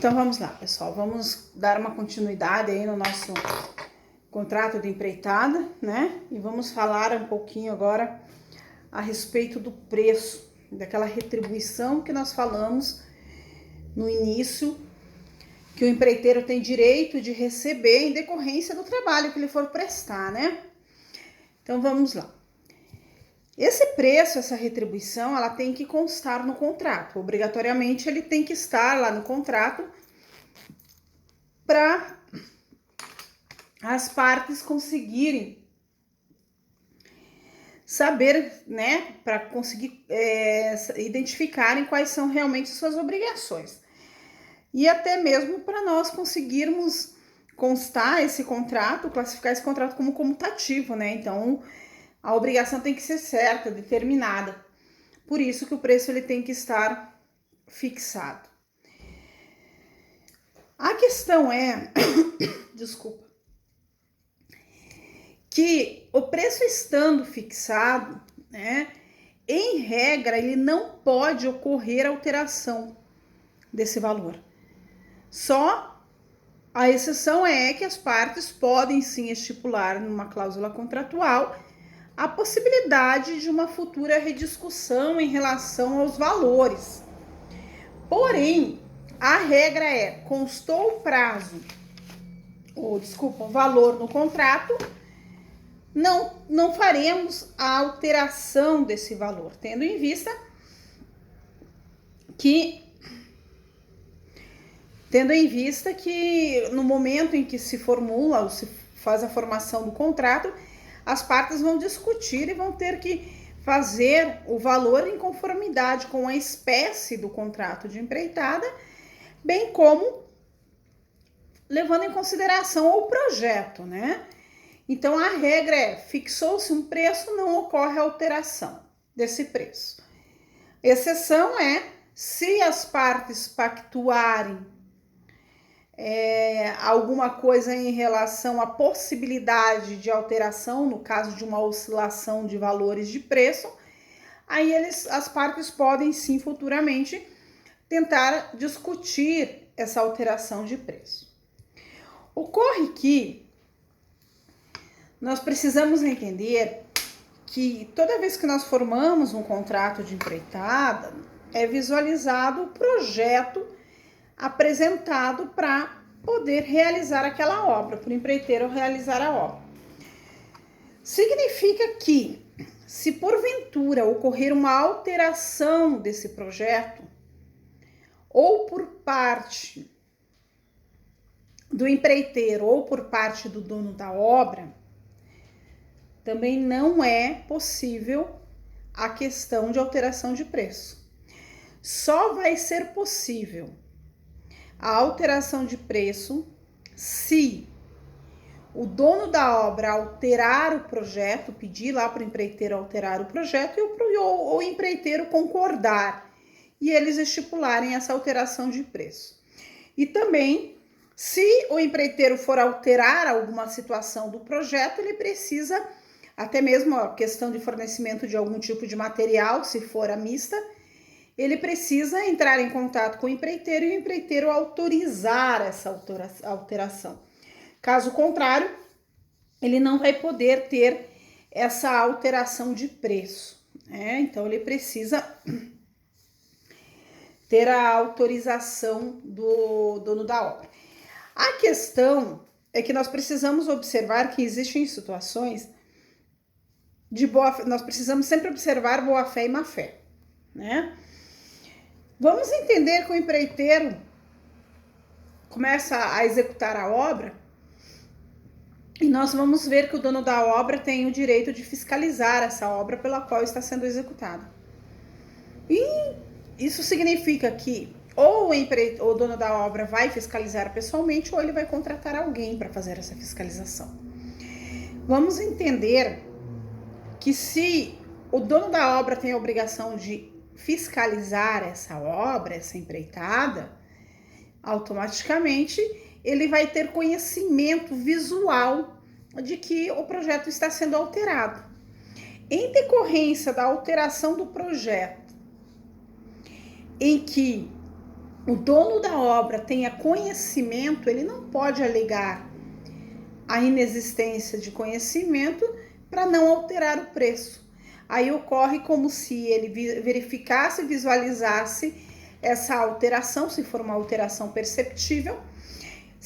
Então vamos lá, pessoal, vamos dar uma continuidade aí no nosso contrato de empreitada, né? E vamos falar um pouquinho agora a respeito do preço, daquela retribuição que nós falamos no início, que o empreiteiro tem direito de receber em decorrência do trabalho que ele for prestar, né? Então vamos lá. Esse preço, essa retribuição, ela tem que constar no contrato. Obrigatoriamente ele tem que estar lá no contrato para as partes conseguirem saber, né, para conseguir identificarem quais são realmente suas obrigações. E até mesmo para nós conseguirmos constar esse contrato, classificar esse contrato como comutativo, né? Então, a obrigação tem que ser certa, determinada. Por isso que o preço ele tem que estar fixado. A questão é, desculpa, que o preço estando fixado, né, em regra, ele não pode ocorrer alteração desse valor. Só a exceção é que as partes podem sim estipular numa cláusula contratual a possibilidade de uma futura rediscussão em relação aos valores. Porém, a regra é, constou o prazo, o valor no contrato, não faremos a alteração desse valor, tendo em vista que no momento em que se formula ou se faz a formação do contrato, as partes vão discutir e vão ter que fazer o valor em conformidade com a espécie do contrato de empreitada, bem como levando em consideração o projeto, né? Então a regra é, fixou-se um preço, não ocorre alteração desse preço. Exceção é se as partes pactuarem alguma coisa em relação à possibilidade de alteração, no caso de uma oscilação de valores de preço, aí as partes podem sim futuramente tentar discutir essa alteração de preço. Ocorre que nós precisamos entender que toda vez que nós formamos um contrato de empreitada, é visualizado o projeto apresentado para poder realizar aquela obra, para o empreiteiro realizar a obra. Significa que, se porventura ocorrer uma alteração desse projeto, ou por parte do empreiteiro ou por parte do dono da obra, também não é possível a questão de alteração de preço. Só vai ser possível a alteração de preço se o dono da obra alterar o projeto, pedir lá para o empreiteiro alterar o projeto e o empreiteiro concordar e eles estipularem essa alteração de preço. E também, se o empreiteiro for alterar alguma situação do projeto, ele precisa, até mesmo a questão de fornecimento de algum tipo de material, se for a mista, ele precisa entrar em contato com o empreiteiro e o empreiteiro autorizar essa alteração. Caso contrário, ele não vai poder ter essa alteração de preço, né? Então, ele precisa ter a autorização do dono da obra. A questão é que nós precisamos observar que existem situações de boa-fé, nós precisamos sempre observar boa-fé e má-fé, né? Vamos entender que o empreiteiro começa a executar a obra e nós vamos ver que o dono da obra tem o direito de fiscalizar essa obra pela qual está sendo executada. E isso significa que ou o dono da obra vai fiscalizar pessoalmente ou ele vai contratar alguém para fazer essa fiscalização. Vamos entender que se o dono da obra tem a obrigação de fiscalizar essa obra, essa empreitada, automaticamente ele vai ter conhecimento visual de que o projeto está sendo alterado. Em decorrência da alteração do projeto, em que o dono da obra tenha conhecimento, ele não pode alegar a inexistência de conhecimento para não alterar o preço. Aí ocorre como se ele verificasse, visualizasse essa alteração, se for uma alteração perceptível,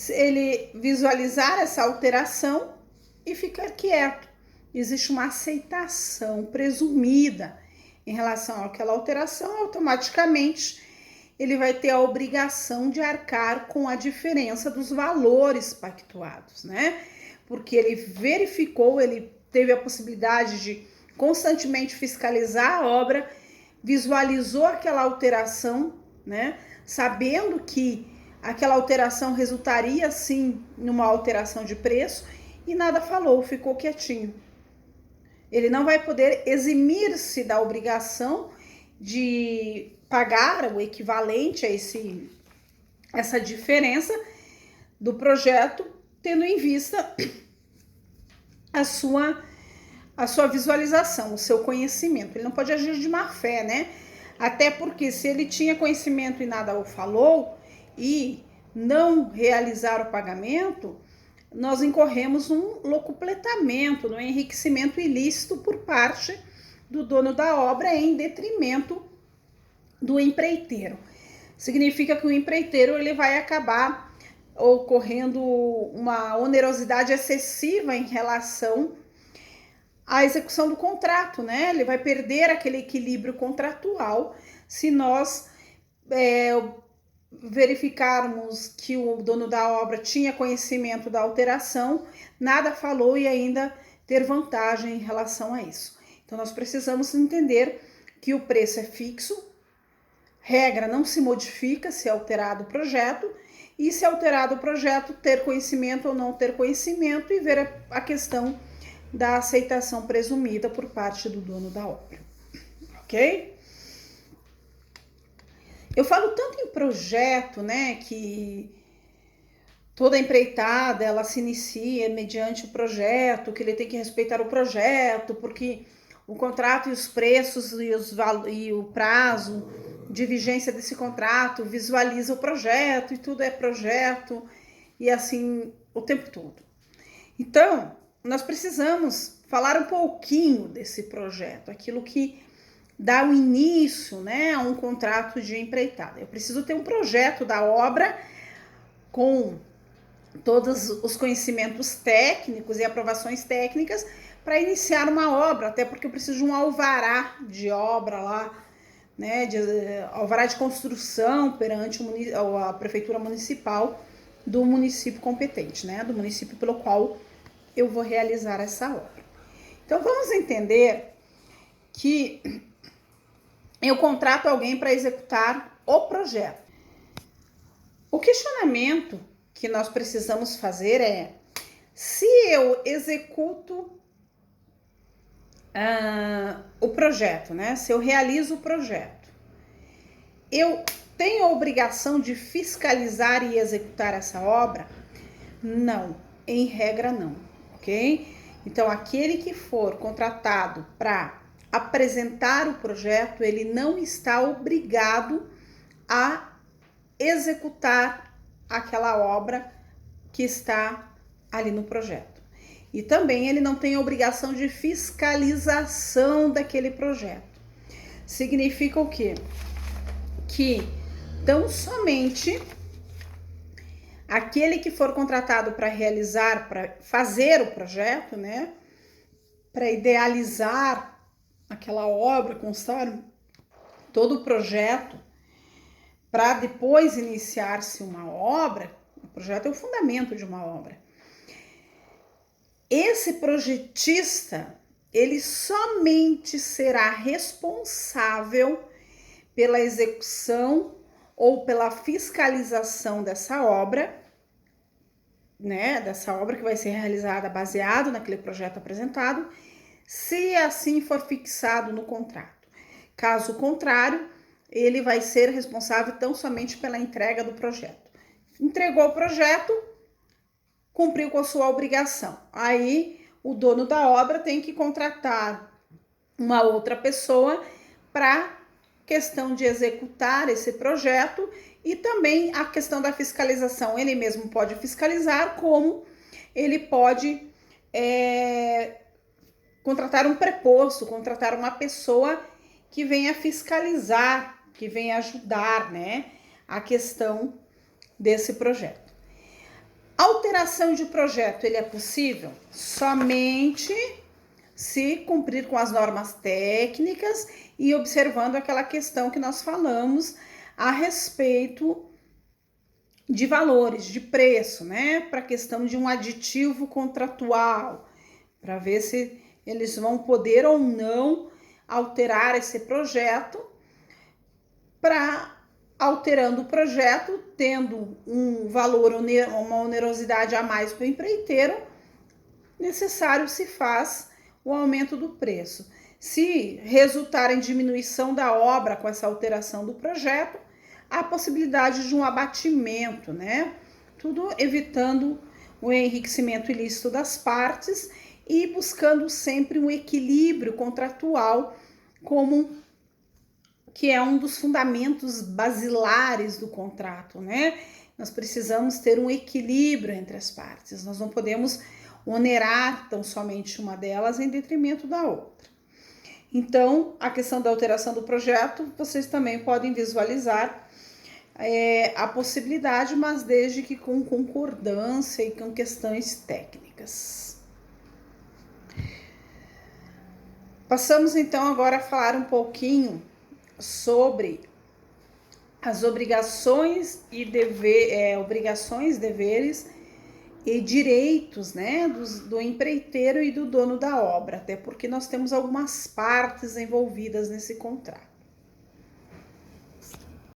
ele visualizar essa alteração e ficar quieto. Existe uma aceitação presumida em relação àquela alteração, automaticamente ele vai ter a obrigação de arcar com a diferença dos valores pactuados, né? Porque ele verificou, ele teve a possibilidade de constantemente fiscalizar a obra, visualizou aquela alteração, né? Sabendo que aquela alteração resultaria sim numa alteração de preço e nada falou, ficou quietinho. Ele não vai poder eximir-se da obrigação de pagar o equivalente a essa diferença do projeto, tendo em vista a sua visualização, o seu conhecimento. Ele não pode agir de má fé, né? Até porque se ele tinha conhecimento e nada o falou e não realizar o pagamento, nós incorremos num locupletamento, num enriquecimento ilícito por parte do dono da obra em detrimento do empreiteiro. Significa que o empreiteiro ele vai acabar ocorrendo uma onerosidade excessiva em relação à execução do contrato, né? Ele vai perder aquele equilíbrio contratual se nós verificarmos que o dono da obra tinha conhecimento da alteração, nada falou e ainda ter vantagem em relação a isso. Então, nós precisamos entender que o preço é fixo, regra não se modifica se alterado o projeto, e se alterado o projeto, ter conhecimento ou não ter conhecimento e ver a questão da aceitação presumida por parte do dono da obra, ok? Eu falo tanto em projeto, né, que toda empreitada, ela se inicia mediante o projeto, que ele tem que respeitar o projeto, porque o contrato e os preços e o prazo de vigência desse contrato visualiza o projeto e tudo é projeto e assim o tempo todo. Então, nós precisamos falar um pouquinho desse projeto, aquilo que dá o início, né, a um contrato de empreitada. Eu preciso ter um projeto da obra com todos os conhecimentos técnicos e aprovações técnicas para iniciar uma obra, até porque eu preciso de um alvará de obra lá, né, alvará de construção perante a prefeitura municipal do município competente, né, do município pelo qual eu vou realizar essa obra. Então, vamos entender que eu contrato alguém para executar o projeto. O questionamento que nós precisamos fazer é: se eu executo o projeto, né? Se eu realizo o projeto, eu tenho a obrigação de fiscalizar e executar essa obra? Não, em regra não, ok? Então, aquele que for contratado para apresentar o projeto, ele não está obrigado a executar aquela obra que está ali no projeto. E também ele não tem a obrigação de fiscalização daquele projeto. Significa o quê? Que tão somente aquele que for contratado para realizar, para fazer o projeto, né? Para idealizar aquela obra, constar todo o projeto, para depois iniciar-se uma obra. O projeto é o fundamento de uma obra. Esse projetista, ele somente será responsável pela execução ou pela fiscalização dessa obra, né? Dessa obra que vai ser realizada baseado naquele projeto apresentado, se assim for fixado no contrato. Caso contrário, ele vai ser responsável tão somente pela entrega do projeto. Entregou o projeto, cumpriu com a sua obrigação. Aí o dono da obra tem que contratar uma outra pessoa para questão de executar esse projeto E também a questão da fiscalização, ele mesmo pode fiscalizar, como ele pode contratar um preposto, contratar uma pessoa que venha fiscalizar, que venha ajudar, né, a questão desse projeto. Alteração de projeto, ele é possível somente se cumprir com as normas técnicas e observando aquela questão que nós falamos a respeito de valores, de preço, né? Para a questão de um aditivo contratual, para ver se eles vão poder ou não alterar esse projeto, para alterando o projeto, tendo um valor, uma onerosidade a mais para o empreiteiro, necessário se faz o aumento do preço. Se resultar em diminuição da obra com essa alteração do projeto, há a possibilidade de um abatimento, né? Tudo evitando o enriquecimento ilícito das partes e buscando sempre um equilíbrio contratual, como que é um dos fundamentos basilares do contrato, né? Nós precisamos ter um equilíbrio entre as partes. Nós não podemos onerar tão somente uma delas em detrimento da outra. Então, a questão da alteração do projeto, vocês também podem visualizar a possibilidade, mas desde que com concordância e com questões técnicas. Passamos então agora a falar um pouquinho sobre as obrigações e deveres e direitos, né, do empreiteiro e do dono da obra, até porque nós temos algumas partes envolvidas nesse contrato.